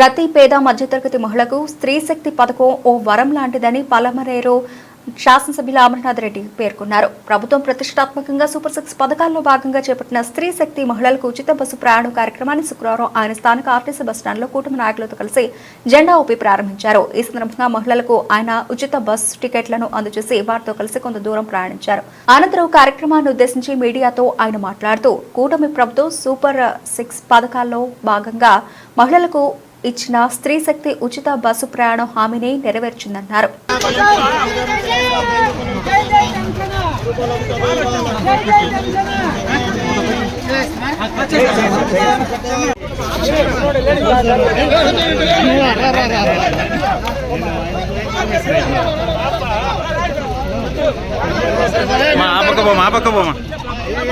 ప్రతి పేద మధ్యతరగతి మహిళకు స్త్రీ శక్తి పథకం ఓ వరం లాంటిదని పలమనేరు శాసనసభ్యులు అమర్నాథ్ రెడ్డి పేర్కొన్నారు. ప్రభుత్వం ప్రతిష్టాత్మకంగా సూపర్ 6 పథకాల్లో భాగంగా చేపట్టిన స్త్రీ శక్తి మహిళలకు ఉచిత బస్సు ప్రయాణం కార్యక్రమాన్ని శుక్రవారం ఆయన స్థానిక ఆర్టీసీ బస్టాండ్లో కూటమి నాయకులతో కలిసి జెండా ఊపి ప్రారంభించారు. ఈ సందర్భంగా మహిళలకు ఆయన ఉచిత బస్సు టికెట్లను అందజేసి వారితో కలిసి కొంత దూరం ప్రయాణించారు. అనంతరం కార్యక్రమాన్ని ఉద్దేశించి మీడియాతో ఆయన మాట్లాడుతూ కూటమి ప్రభుత్వం సూపర్ 6 పథకాల్లో భాగంగా మహిళలకు ఇచ్చిన స్త్రీ శక్తి ఉచిత బస్సు ప్రయాణం హామీని నెరవేర్చిందన్నారు.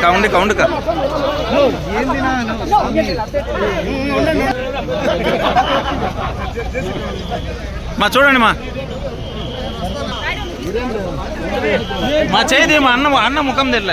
కౌండ్ మా చూడండి మా చేతి మా అన్న ముఖం తెల్ల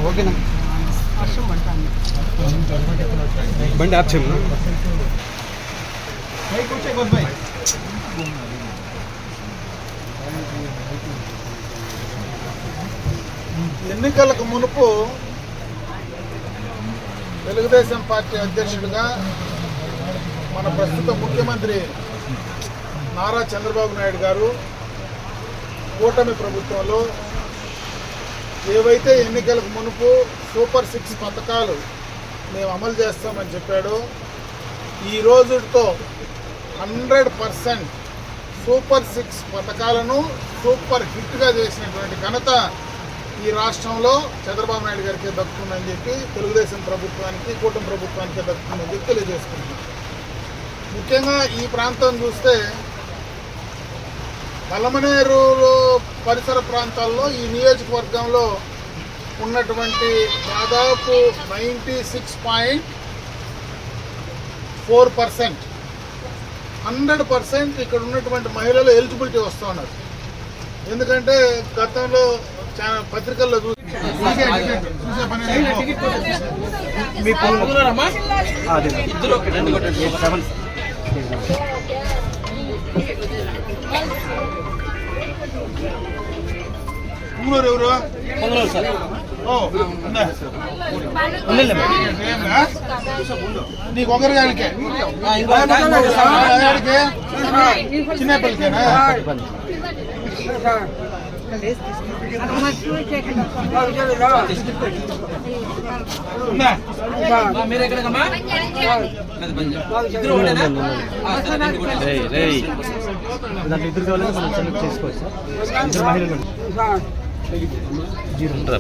ఓకేనా బండి ఆప్ చేయమన్నా ఎన్నికలకు మునుపు తెలుగుదేశం పార్టీ అధ్యక్షుడిగా మన ప్రస్తుత ముఖ్యమంత్రి నారా చంద్రబాబు నాయుడు గారు కూటమి ప్రభుత్వంలో ఏవైతే ఎన్నికలకు మునుపు సూపర్ 6 పథకాలు మేము అమలు చేస్తామని చెప్పాడో ఈ రోజుతో 100% సూపర్ 6 పథకాలను సూపర్ హిట్గా చేసినటువంటి ఘనత ఈ రాష్ట్రంలో చంద్రబాబు నాయుడు గారికి దక్కుతుందని చెప్పి తెలుగుదేశం ప్రభుత్వానికి కూటమి ప్రభుత్వానికి దక్కుతుందని చెప్పి తెలియజేసుకుంటున్నాం. ముఖ్యంగా ఈ ప్రాంతం చూస్తే పలమనేరు పరిసర ప్రాంతాల్లో ఈ నియోజకవర్గంలో ఉన్నటువంటి దాదాపు 96.4% 100% ఇక్కడ ఉన్నటువంటి మహిళలు ఎలిజిబిలిటీ వస్తూ ఉన్నారు. ఎందుకంటే గతంలో చాలా పత్రికల్లో చూసి ఊరు ఎవరు నీకు ఒకరిగానికి చిన్నపల్లికేనా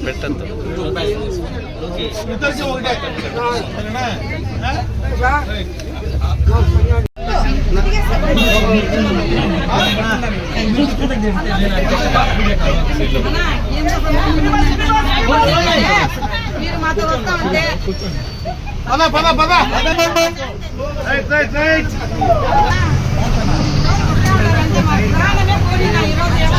పెట్టద్దు పద